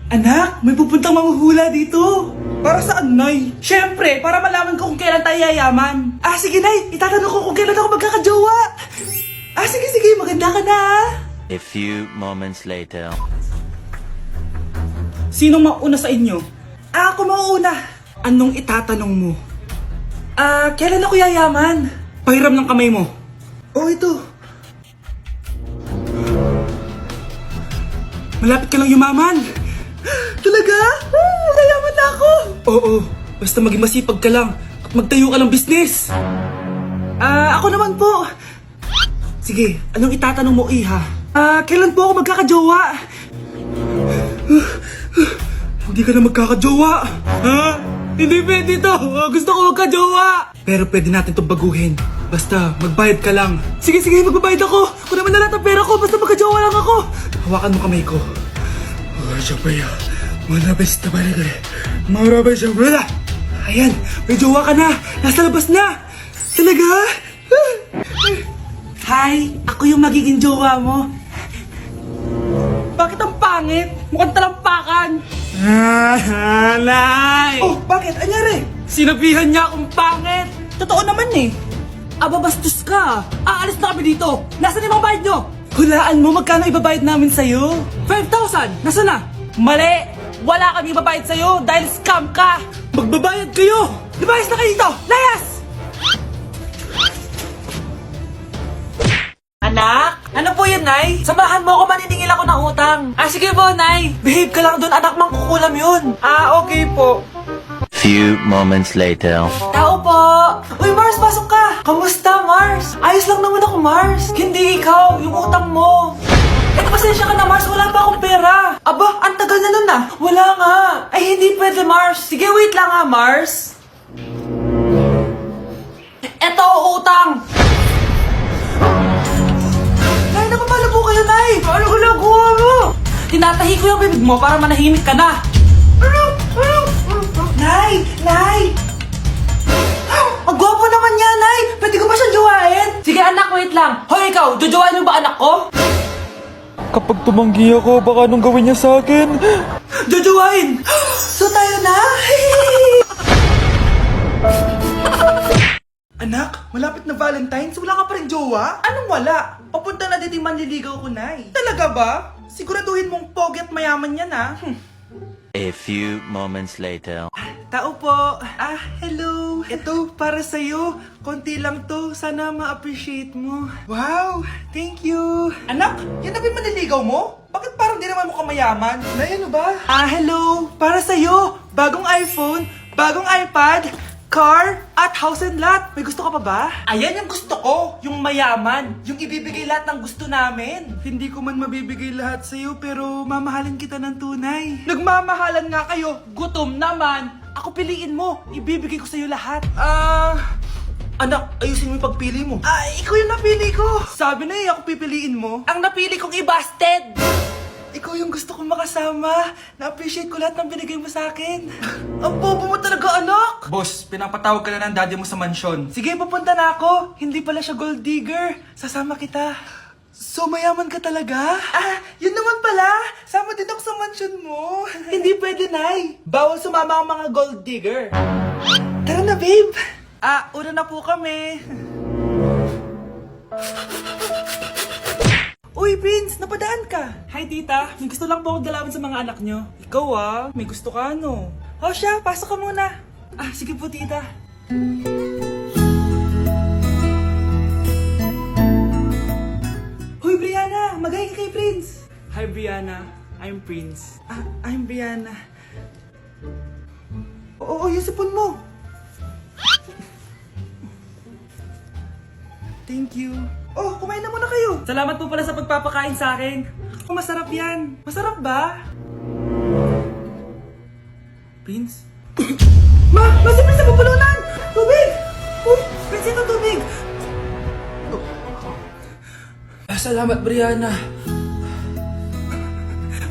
Anak, may pupuntang manghuhula dito. Para saan, Nay? Siyempre, para malaman ko kung kailan tayo yayaman. Sige, Nay. Itatanong ko kung kailan ako magkakajowa. Sige. Maganda ka na, A few moments later. Sinong mauna sa inyo? Ako mauna. Anong itatanong mo? Kailan ako yayaman? Pahiram ng kamay mo. Ito. Malapit ka lang yumaman. Talaga? Yayaman na ako. Oo, basta maging masipag ka lang at magtayo ka ng business. Ako naman po. Sige, anong itatanong mo, Iha? Kailan po ako magkakajowa? Hindi ka na magkakajowa. Hindi pwede to. Gusto ko magkajowa. Pero pwede natin itong baguhin. Basta, magbayad ka lang. Sige, magbabayad ako. Kung naman na lahat ang pera ko, basta magkajowa lang ako. Hawakan mo kamay ko. Ayan, may jowa ka na. Nasa labas na. Talaga? Hi, ako yung magiging jowa mo. Bakit ang pangit? Mukhang talampakan. Nay! Bakit? Anyari? Sinabihan niya akong pangit. Totoo naman eh. Bastos ka. Aalis na kami dito. Nasaan yung mga bayad nyo? Hulaan mo magkano ibabayad namin sa'yo. 5,000! Nasaan na? Mali! Wala kami ibabayad sa'yo dahil scam ka! Magbabayad kayo! Lumayas na kayo dito! Layas! Anak? Ano po yun, Nay? Samahan mo ako, maniningil ako ng utang. Sige po, Nay. Behave ka lang doon, anak, mangkukulam yun. Okay po. Few moments later. Tao po! Uy, Mars, pasok ka! Kamusta, Mars? Ayos lang naman ako, Mars. Hindi ikaw, yung utang mo. Pasensya ka na, Mars. Wala pa akong pera. Ang tagal na nun Wala nga. Hindi pwede, Mars. Sige, wait lang Mars. Eto, utang. Nay, napapalo po kayo, Nay. Ano ginagawa mo? Tinatahi ko yung bibig mo para manahimik ka na. Nay! Ang gwapo naman niya, Nay! Pwede ko ba siyang jowain? Sige, anak, wait lang. Hoy, ikaw, jojowain mo ba anak ko? Kapag tumanggi ako, baka anong gawin niya sa akin? Jojowain! So tayo na? Anak, malapit na Valentine's, wala ka pa rin jowa? Anong wala? Papunta na dito yung manliligaw ko, Nay. Talaga ba? Siguraduhin mong pogi at mayaman yan, A few moments later. Tao po. Hello. Ito, para sa'yo. Konti lang to. Sana ma-appreciate mo. Wow, thank you. Anak, yan na ba yung manliligaw mo? Bakit parang di naman mo kamayaman? Nay, ano ba? Hello. Para sa'yo. Bagong iPhone, bagong iPad, car, at house and lot. May gusto ka pa ba? Ayan yung gusto ko. Yung mayaman. Yung ibibigay lahat ng gusto namin. Hindi ko man mabibigay lahat sa'yo, pero mamahalin kita ng tunay. Nagmamahalan nga kayo. Gutom naman. Ako piliin mo. Ibibigay ko sa'yo lahat. Anak, ayusin mo yung pagpili mo. Ikaw yung napili ko. Sabi na ako pipiliin mo. Ang napili kong i-busted. Ikaw yung gusto kong makasama. Na-appreciate ko lahat ng binigay mo sa akin. Ang bobo mo talaga, anak! Boss, pinapatawag ka na ng daddy mo sa mansyon. Sige, papunta na ako. Hindi pala siya gold digger. Sasama kita. So, mayaman ka talaga? Yun naman pala. Sama din ako sa mansyon mo. Hindi pwede, Nay. Bawal sumama ang mga gold digger. Tara na, babe. Una na po kami. Uy, Prince! Napadaan ka! Hi, tita! May gusto lang po akong dalawin sa mga anak nyo. Ikaw may gusto ka, no? Siya, pasok ka muna. Sige po, tita. Hoy, Brianna! Magay ka kay Prince! Hi, Brianna. I'm Prince. I'm Brianna. Oo, yung sipon mo. Thank you. Kumain na muna kayo. Salamat po pala sa pagpapakain sa akin. Masarap yan. Masarap ba? Prince? Si Prince na pupulunan! Tubig! Prince, ito tubig! Salamat, Brianna.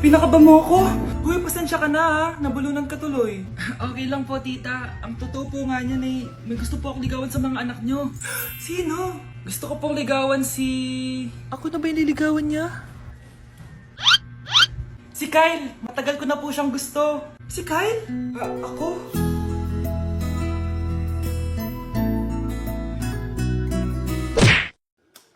Pinakaba mo ako? Uy, pasensya ka na nabulunan ka tuloy. Okay lang po, tita. Ang totoo po nga niyan may gusto po akong ligawan sa mga anak nyo. Sino? Gusto ko pong ligawan si... Ako na ba yung niligawan niya? Si Kyle, matagal ko na po siyang gusto. Si Kyle? Ako?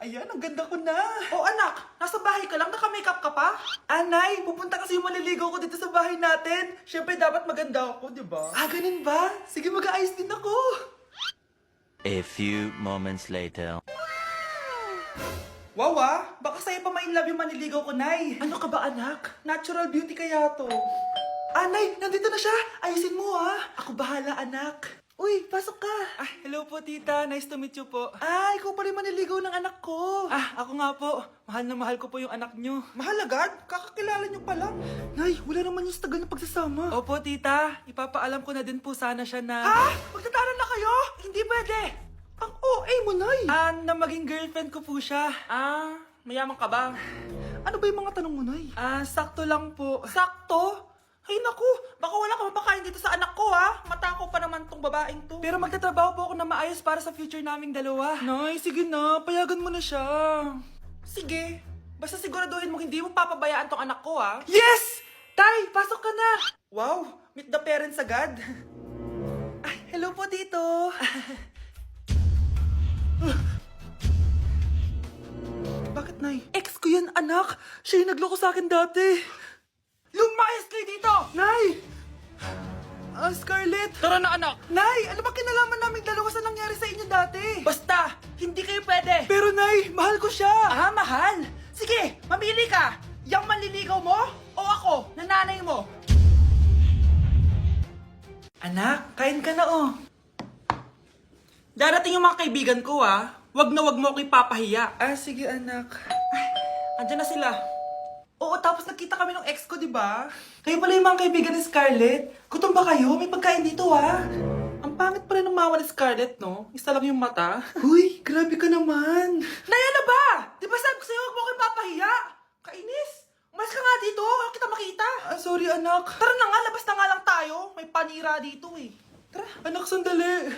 Ayan, ang ganda ko na. Oh anak, nasa bahay ka lang, naka-makeup ka pa? Anay, pupunta kasi yung maliligaw ko dito sa bahay natin. Siyempre dapat maganda ako, di ba? Ah, ganun ba? Sige, mag-aayos din ako. A few moments later. Wow baka sa'yo pa ma-inlove yung maniligaw ko, Nay. Ano ka ba, anak? Natural beauty kaya to. Nay, nandito na siya. Ayusin mo, Ako bahala, anak. Uy, pasok ka. Hello po, tita. Nice to meet you po. Ikaw pa rin maniligaw ng anak ko. Ako nga po. Mahal na mahal ko po yung anak nyo. Mahal agad? Kakakilala nyo pa lang. Nay, wala naman yung tagal na pagsasama. Opo, tita. Ipapaalam ko na din po sana siya na... Magtataran na kayo? Hindi pwede. Ang OA mo, Nay. Na maging girlfriend ko po siya. Mayaman ka ba? Ano ba yung mga tanong mo, Nay? Sakto lang po. Sakto? Ay naku, baka wala ka mapakain dito sa anak ko, Matakaw pa naman tong babaeng to. Pero magtatrabaho po ako na maayos para sa future naming dalawa. Nay, sige na, payagan mo na siya. Sige, basta siguraduhin mo hindi mo papabayaan tong anak ko, Yes! Tay, pasok ka na. Wow, meet the parents agad. Hello po, tito. Bakit, Nay? Ex ko yan, anak. Siya yung nagloko sa akin dati. Lumayas kayo dito! Nay! Scarlett! Tara na, anak! Nay! Ano ba kinalaman namin dalawa sa nangyari sa inyo dati? Basta! Hindi kayo pwede! Pero, Nay! Mahal ko siya! Mahal? Sige! Mamili ka! Yang manliligaw mo? O ako, na nanay mo? Anak, kain ka na, Darating yung mga kaibigan ko, Wag na wag mo ako ipapahiya. Sige, anak. Andyan na sila. Oo, tapos nagkita kami ng ex ko, di ba? Kayo pala yung mga kaibigan ni Scarlett. Gutom ba kayo? May pagkain dito, Ang pangit pala ng mama ni Scarlett, no? Isa lang yung mata. Huy, grabe ka naman. Naya na ba? Di ba sabi ko sa'yo, huwag mo kayo papahiya? Kainis. Umalis ka nga dito. Huwag kita makita. Sorry, anak. Tara na nga, labas na nga lang tayo. May panira dito, Tara. Anak, sandali.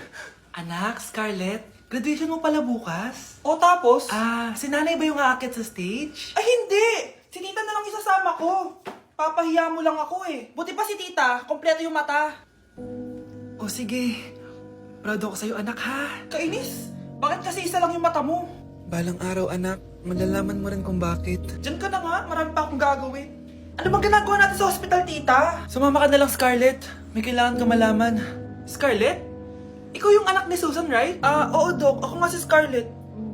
Anak, Scarlett, graduation mo pala bukas? O tapos? Si nanay ba yung aakit sa stage? Ay, hindi! Si tita na lang isasama ko. Papahiya mo lang ako, Buti pa si tita, kompleto yung mata. O sige, proud ako sa'yo, anak, Kainis, bakit kasi isa lang yung mata mo? Balang araw, anak, malalaman mo rin kung bakit. Diyan ka na nga, marami pa akong gagawin. Ano bang ginagawa natin sa hospital, tita? Sumama ka na lang, Scarlett. May kailangan ka malaman. Scarlett? Ikaw yung anak ni Susan, right? Oo, Doc. Ako nga si Scarlett.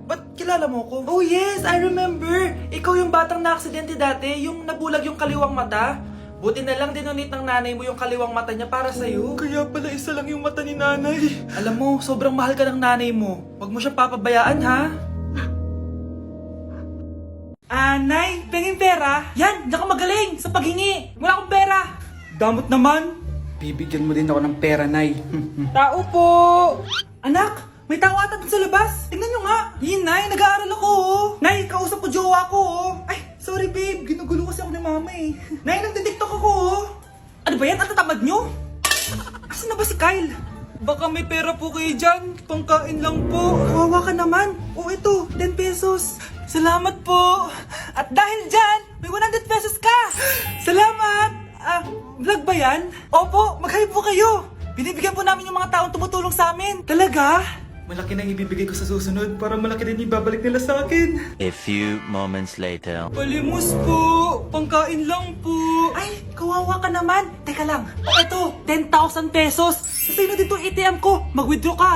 Ba't kilala mo ko? Oh yes, I remember. Ikaw yung batang na-aksidente dati, yung nabulag yung kaliwang mata. Buti na lang dinonate ng nanay mo yung kaliwang mata niya para sa'yo. Kaya pala isa lang yung mata ni nanay. Alam mo, sobrang mahal ka ng nanay mo. Huwag mo siyang papabayaan, Nay, pengin pera? Yan, diyan ka magaling sa paghingi. Wala akong pera. Damot naman. Bibigyan mo din ako ng pera, Nay. Tao po. Anak, may tao ata dun sa labas. Tingnan nyo nga. Nay, nag-aaral ako, Nay, kausap ko jowa ko, Ay, sorry babe. Ginugulo kasi ako ni mama, Nay, nagtitiktok ako, Ano ba yan? Ang tatamad nyo? Asan na ba si Kyle? Baka may pera po kayo dyan. Pangkain lang po. Kawawa ka naman. Ito, 10 pesos. Salamat po. At dahil dyan, may 100 pesos ka. Salamat. Vlog ba yan? Opo, mag-hype po kayo. Binibigyan po namin yung mga taong tumutulong sa amin. Talaga? Malaki na ibibigay ko sa susunod para malaki din ibabalik nila sa akin. A few moments later. Palimos po! Pangkain lang po! Ay, kawawa ka naman! Teka lang, ito, 10,000 pesos! Sa'yo na dito ATM ko! Mag-withdraw ka,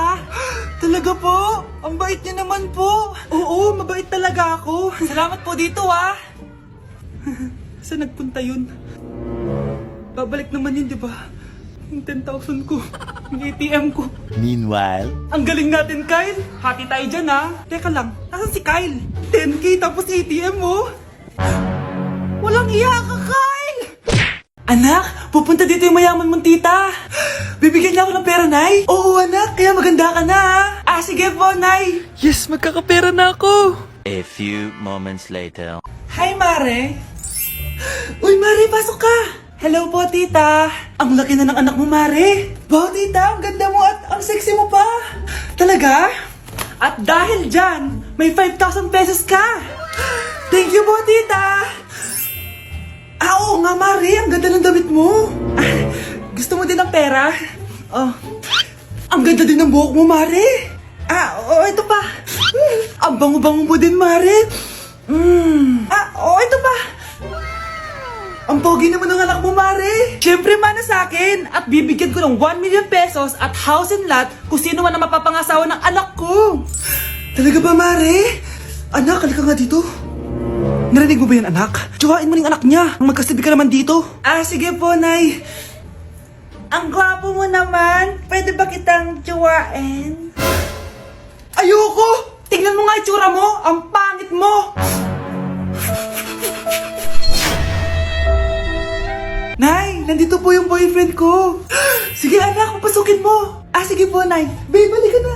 Talaga po? Ang bait niya naman po! Oo, mabait talaga ako! Salamat po dito, Saan nagpunta yun? Babalik naman yun, di ba? Yung 10,000 ko. Yung ATM ko. Meanwhile. Ang galing natin, Kyle. Hati tayo dyan, Teka lang, nasan si Kyle? 10K tapos ATM mo? Walang iya ka, Kyle! Anak, pupunta dito yung mayaman mong tita. Bibigyan niya ako ng pera, Nay? Oo, anak, kaya maganda ka na, sige po, Nay. Yes, magkakapera na ako. A few moments later. Hi, Mare. Uy, Mare, pasok ka. Hello po, tita. Ang laki na ng anak mo, Mare. Wow, tita, ang ganda mo at ang sexy mo pa. Talaga? At dahil dyan, may 5,000 pesos ka. Thank you po, tita. Oo nga, Mare. Ang ganda ng damit mo. Gusto mo din ng pera? Oh. Ang ganda din ng buhok mo, Mare. Ito pa. Ang bango-bango mo din, Mare. Ito pa. Ang pogi naman ng anak mo, Mare. Siyempre, mana sa akin. At bibigyan ko ng 1 million pesos at house and lot kung sino man ang mapapangasawa ng anak ko. Talaga ba, Mare? Anak, halika nga dito. Narinig mo ba yan, anak? Tsuwain mo ning anak niya. Magkasabi ka naman dito. Sige po, Nay. Ang gwapo mo naman. Pwede ba kitang tsuwain? Ayoko! Tingnan mo nga itsura mo. Ang pangit mo. Nay, nandito po yung boyfriend ko. Sige, anak, papasukin mo. Sige po, Nay. Babe, balik ka na.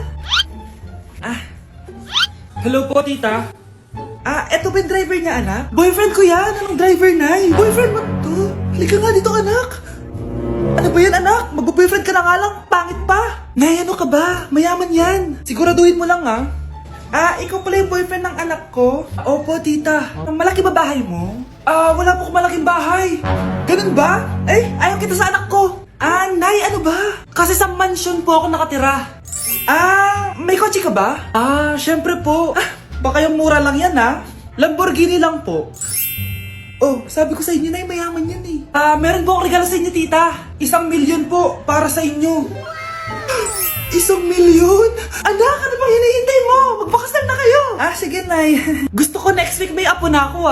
Hello po, tita. Eto ba yung driver niya, anak? Boyfriend ko yan. Anong driver, Nay? Boyfriend mo to? Halika nga dito, anak. Ano ba yan, anak? Mag-boyfriend ka na nga lang. Pangit pa. Nay, ano ka ba? Mayaman yan. Siguraduhin mo lang, ikaw pala yung boyfriend ng anak ko? Opo, tita. Malaki ba bahay mo? Wala po akong malaking bahay. Ganun ba? Ayaw kita sa anak ko. Nay, ano ba? Kasi sa mansion po ako nakatira. May kotse ka ba? Syempre po. Baka yung mura lang yan, Lamborghini lang po. Sabi ko sa inyo, Nay, mayaman yan eh. Meron po akong regalo sa inyo, tita. 1 milyon po para sa inyo. 1 milyon? Anak, ano bang hinihintay mo? Magpakasal na kayo. Sige, Nay. Gusto ko next week may apo na ako,